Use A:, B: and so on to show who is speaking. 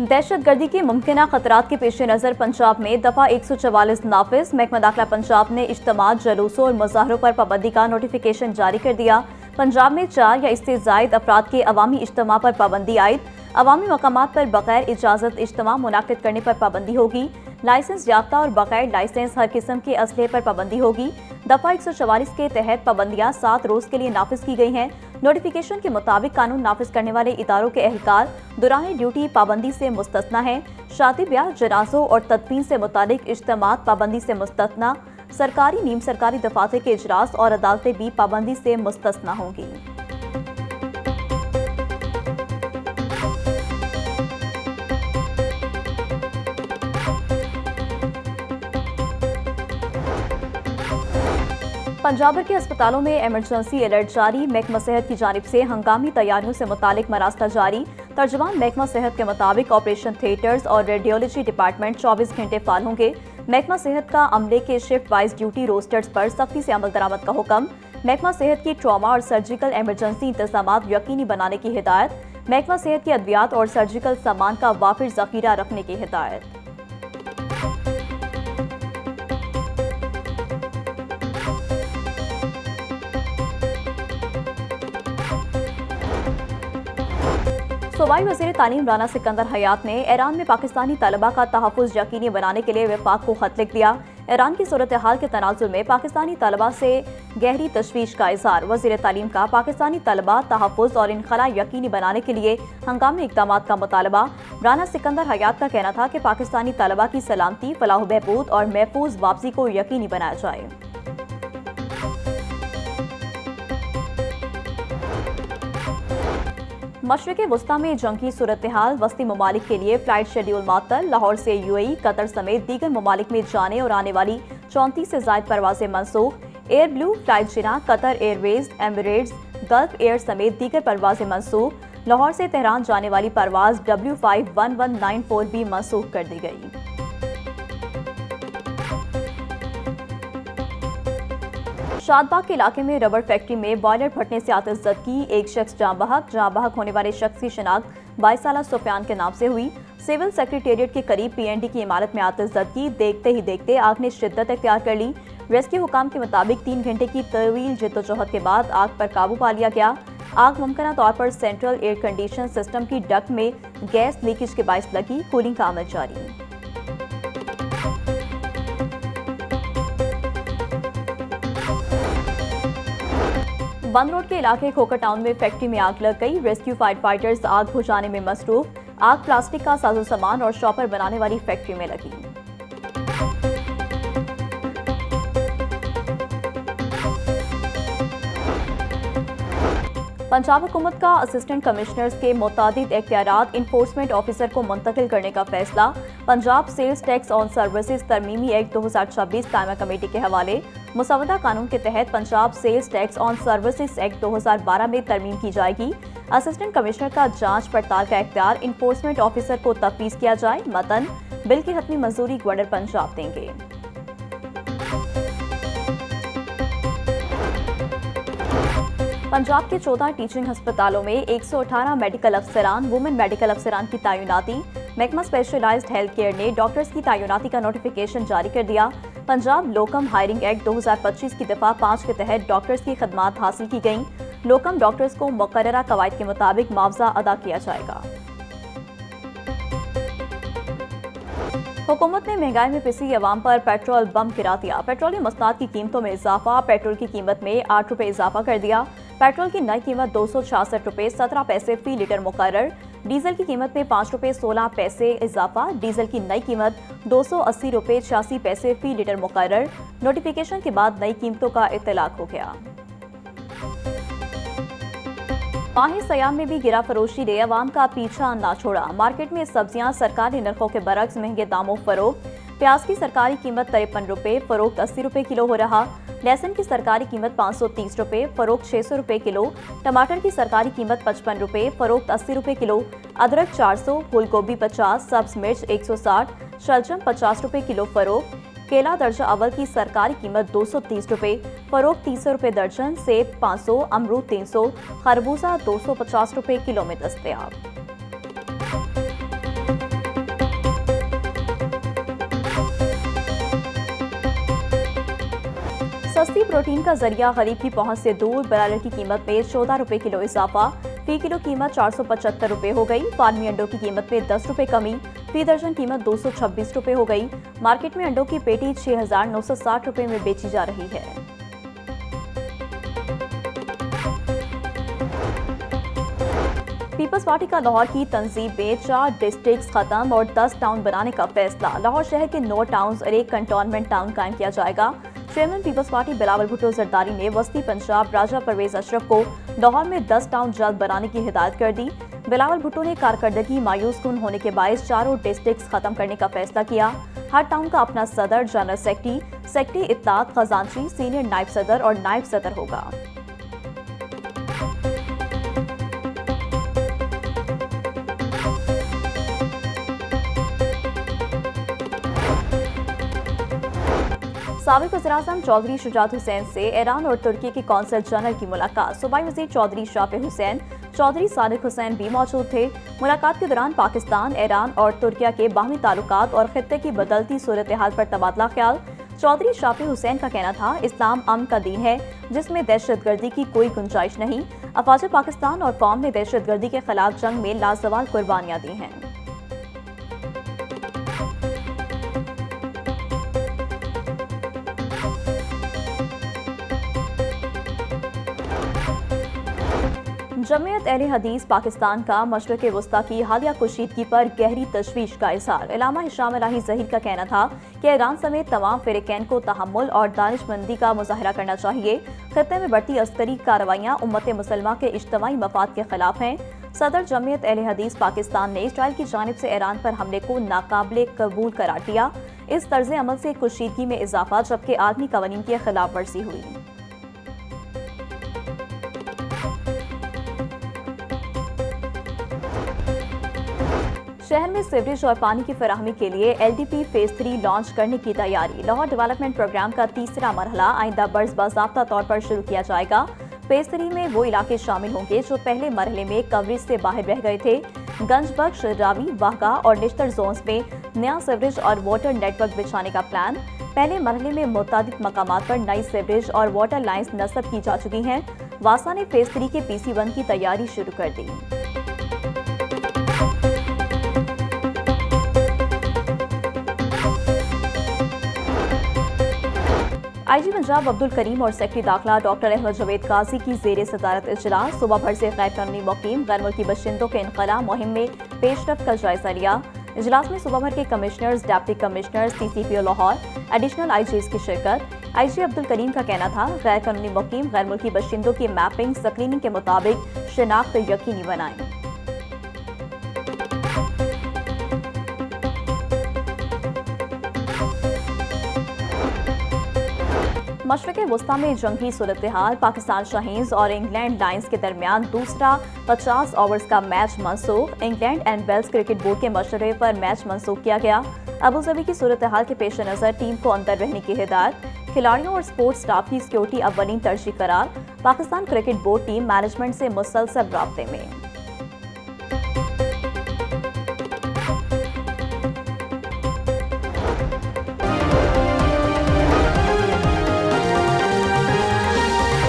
A: दहशतगर्दी के मुमकिन खतरात के पेश नज़र पंजाब में दफ़ा 144 नाफिज। महकमा दाखिला पंजाब ने इज्तिमा, जुलूसों और मुजाहरों पर पाबंदी का नोटिफिकेशन जारी कर दिया। पंजाब में 4 या इससे ज़ायद अफराद के अवामी इज्तिमा पर पाबंदी आयद। अवामी मकामात पर बगैर इजाज़त इज्तिमा मुनाकिद करने पर पाबंदी होगी। लाइसेंस याफ्ता और बगैर लाइसेंस हर किस्म के असलहे पर पाबंदी होगी। दफ़ा 144 के तहत पाबंदियाँ 7 रोज़ के लिए नाफिज की गई हैं। नोटिफिकेशन के मुताबिक कानून नाफिज करने वाले इदारों के एहलकार दुरानी ड्यूटी पाबंदी से मुस्तस्ना हैं। शादी ब्याह, जनाजों और तदफीन से मुतालिक इज्तिमात पाबंदी से मुस्तस्ना। सरकारी, नीम सरकारी दफातर के इजलास और अदालतें भी पाबंदी से मुस्तस्ना होंगी। पंजाब भर के अस्पतालों में इमरजेंसी अलर्ट जारी। महकमा सेहत की जानिब से हंगामी तैयारियों से मुतालिक मरास्ता जारी। तर्जुमान महकमा सेहत के मुताबिक ऑपरेशन थिएटर्स और रेडियोलॉजी डिपार्टमेंट 24 घंटे फाल होंगे। महकमा सेहत का अमले के शिफ्ट वाइज ड्यूटी रोस्टर्स पर सख्ती से अमल दरामद का हुक्म। महकमा सेहत की ट्रॉमा और सर्जिकल इमरजेंसी इंतजामात यकीनी बनाने की हिदायत। महकमा सेहत की अद्वियात और सर्जिकल सामान का वाफिर जखीरा रखने की हिदायत। सूबाई वज़ीर तालीम राना सिकंदर हयात ने ईरान में पाकिस्तानी तलबा का तहफ़्फ़ुज़ यकीनी बनाने के लिए वफाक को खत लिख दिया। ईरान की सूरत हाल के तनाजुर में पाकिस्तानी तलबा से गहरी तशवीश का इज़हार। वज़ीर तालीम का पाकिस्तानी तलबा तहफ़्फ़ुज़ और इनखला यकीनी बनाने के लिए हंगामी इक़दामात का मुतालबा। राना सिकंदर हयात का कहना था कि पाकिस्तानी तलबा की सलामती, फलाह बहबूद और महफूज वापसी को यकीनी बनाया जाए। मशरिक़ वस्ता में जंगी सूरत हाल, वस्ती ममालिक के लिए फ़्लाइट शेड्यूल मअतल। लाहौर से UAE, कतर समेत दीगर ममालिक में जाने और आने वाली 34 से ज़ायद परवाजें मनसूख। Air Blue, flight Jinnah, Qatar Airways, Emirates, Gulf Air समेत दीगर परवाजें मनसूख। लाहौर से तेहरान जाने वाली परवाज W51194 भी मनसूख कर दी गई। शादबाग के इलाके में रबड़ फैक्ट्री में बॉयलर फटने से आतिशज़दगी। एक शख्स जाँ बहक होने वाले शख्स की शिनाख्त 22 साला सुफियान के नाम से हुई। सिविल सेक्रेटेरिएट के करीब PND की इमारत में आतिशज़दगी। देखते ही देखते आग ने शिद्दत इख्तियार कर ली। रेस्क्यू हुकाम के मुताबिक 3 घंटे की तवील जद्दोजहद के बाद आग पर काबू पा लिया गया। आग मुमकिन तौर पर सेंट्रल एयर कंडीशन सिस्टम की डक्ट में गैस लीकेज के बायस लगी। कूलिंग का अमल जारी। बंद रोड के इलाके खोखर टाउन में फैक्ट्री में आग लग गई। रेस्क्यू फाइटर्स आग बुझाने में मसरूफ। आग प्लास्टिक का साजो सामान और शॉपर बनाने वाली फैक्ट्री में लगी। पंजाब हुकूमत का असिस्टेंट कमिश्नर्स के मुतादिद इख्तियारात इन्फोर्समेंट ऑफिसर को मुंतकिल करने का फैसला। Punjab sales tax on services तरमीमी एक्ट 2026 कायमा कमेटी के हवाले। मुसवदा कानून के तहत Punjab sales tax on services act 2012 में तरमीम की जाएगी। असिस्टेंट कमिश्नर का जांच पड़ताल का इख्तियार इन्फोर्समेंट ऑफिसर को तफवीज़ किया जाए। मतन बिल की हतमी मंजूरी गवर्नर पंजाब देंगे। पंजाब के 14 टीचिंग अस्पतालों में 118 मेडिकल अफसरान, वुमेन मेडिकल अफसरान की तैनाती। महकमा स्पेशलाइज्ड हेल्थ केयर ने डॉक्टर्स की तैनाती का नोटिफिकेशन जारी कर दिया। पंजाब लोकम हायरिंग एक्ट 2025 की दफ़ा 5 के तहत डॉक्टर्स की खदमात हासिल की गईं। लोकम डॉक्टर्स को मुकर्ररा कवायद के मुताबिक मुआवजा अदा किया जाएगा। हुकूमत ने महंगाई में पिसी अवाम पर पेट्रोल बम गिरा दिया। पेट्रोलियम मसनाद की कीमतों में इजाफा। पेट्रोल की कीमत में 8 रुपये इजाफा कर दिया। पेट्रोल की नई कीमत 266 रुपये 17 पैसे फी लीटर मुकर्रर। डीजल की कीमत में 5 रुपये 16 पैसे इजाफा। डीजल की नई कीमत 280 रुपये 86 पैसे फी लीटर मुकर्रर। नोटिफिकेशन के बाद नई कीमतों का इत्तलाक हो गया। माही सयाम में भी गिरा फरोशी ने अवाम का पीछा ना छोड़ा। मार्केट में सब्जियां सरकारी नरखों के बरक्स महंगे दामों फरोख्त। प्याज की सरकारी कीमत 53 रुपये, फरोख्त 80 रुपये किलो हो रहा। लहसुन की सरकारी कीमत 530 रुपये, फरोख्त 600 रुपये किलो। टमाटर की सरकारी कीमत 55 रुपये, फरोख्त 80 रुपये किलो। अदरक 400, फूल गोभी 50, सब्ज मिर्च 160, शलजम 50 रुपये किलो फरोख्त। केला दर्जा अव्वल की सरकारी कीमत 230 रुपये, फरोख्त 300 रुपये दर्जन। सेब 500, अमरूद 300, खरबूजा 250 रुपये किलो में दस्तयाब। सस्ती प्रोटीन का जरिया गरीब की पहुंच से दूर। ब्रायलर की कीमत में 14 रुपए किलो इजाफा, फी किलो कीमत 475 रुपए हो गई। फार्मी अंडों की कीमत में 10 रुपए कमी, फी दर्जन कीमत 226 रुपए हो गई। मार्केट में अंडों की पेटी 6,960 रुपए में बेची जा रही है। पीपल्स पार्टी का लाहौर की तंजीम में 4 डिस्ट्रिक्ट खत्म और 10 टाउन बनाने का फैसला। लाहौर शहर के 9 टाउन और 1 कंटोनमेंट टाउन कायम किया जाएगा। चेयरमैन पीपल्स पार्टी बिलावल भुट्टो जरदारी ने वस्ती पंजाब राजा परवेज अशरफ को लाहौर में 10 टाउन जल्द बनाने की हिदायत कर दी। बिलावल भुट्टो ने कारकर्दगी मायूस कुन होने के बायस चारों डिस्ट्रिक्ट खत्म करने का फैसला किया। हर टाउन का अपना सदर, जनरल सेक्रेटरी इत्ताद, खजांची, सीनियर नायब सदर और नायब सदर होगा। साबिक वज़ीर-ए-आज़म चौधरी शुजात हुसैन से ईरान और तुर्की के कौंसल जनरल की मुलाकात। सूबाई वज़ीर चौधरी शाफी हुसैन, चौधरी सादिक हुसैन भी मौजूद थे। मुलाकात के दौरान पाकिस्तान, ईरान और तुर्किया के बाहमी ताल्लुकात और खित्ते की बदलती सूरत हाल पर तबादला ख्याल। चौधरी शाफी हुसैन का कहना था, इस्लाम अमन का दीन है जिसमें दहशतगर्दी की कोई गुंजाइश नहीं। अफवाज पाकिस्तान और कौम ने दहशतगर्दी के खिलाफ जंग में लाजवाल कुर्बानियां दी हैं। जमीयत अहले हदीस पाकिस्तान का मशरिक़ वस्ता की हालिया कुशीदगी पर गहरी तशवीश का इज़हार। इलामा हिशाम इलाही ज़हीर का कहना था कि ईरान समेत तमाम फ़िरक़ैन को तहम्मुल और दानिशमंदी का मुज़ाहरा करना चाहिए। खित्ते में बढ़ती अस्करी कार्रवाइयाँ उम्मत मुसलमा के इज्तिमाई मफाद के खिलाफ हैं। सदर जमीयत अहले हदीस पाकिस्तान ने इसराइल की जानिब से ईरान पर हमले को नाकाबिले कबूल करार दिया। इस तर्ज अमल से कुशीदगी में इजाफा, जबकि आदमी कवानीन की खिलाफ वर्जी हुई। शहर में सीवरेज और पानी की फराहमी के लिए LDP फेज 3 लॉन्च करने की तैयारी। लाहौर डेवलपमेंट प्रोग्राम का तीसरा मरहला आइंदा बर्स बाज़ाब्ता तौर पर शुरू किया जाएगा। फेज 3 में वो इलाके शामिल होंगे जो पहले मरहले में कवरेज से बाहर रह गए थे। गंजबख्श, रावी, वाहगा और निश्तर जोन्स में नया सीवरेज और वाटर नेटवर्क बिछाने का प्लान। पहले मरहले में मुतादिद मकामात पर नई सीवरेज और वाटर लाइन्स नस्ब की जा चुकी हैं। वासा ने फेज 3 के PC1 की तैयारी शुरू कर दी। IG पंजाब अब्दुल करीम और सेक्रेटरी दाखिला डॉक्टर अहमद जवेद काजी की ज़ेरे सदारत इजलास। सुबह भर से गैर कानूनी मुकीम गैर मुल्की बशिंदों के इनखला मुहिम में पेशरफ्त का जायजा लिया। इजलास में सुबह भर के commissioners, deputy commissioners, CCPO Lahore, additional IGs की शिरकत। IG अब्दुल करीम का कहना था, गैर कानूनी मुकीम गैर मुल्की बशिंदों की मैपिंग स्क्रीनिंग के मुताबिक शिनाख्त यकीनी बनाएं। मशरिक़ वस्ता में जंगी सूरत हाल। पाकिस्तान शाहीन्स और इंग्लैंड लायंस के दरमियान दूसरा 50 ओवर्स का मैच मनसूख। England and Wales Cricket Board के मशवरे पर मैच मनसूख किया गया। अबूजबी की सूरत हाल के पेश नज़र टीम को अंदर रहने की हिदायत। खिलाड़ियों और स्पोर्ट्स स्टाफ की सिक्योरिटी अव्वलीन तरजीह करार। Pakistan cricket board team management से मुसलसल राब्ते में।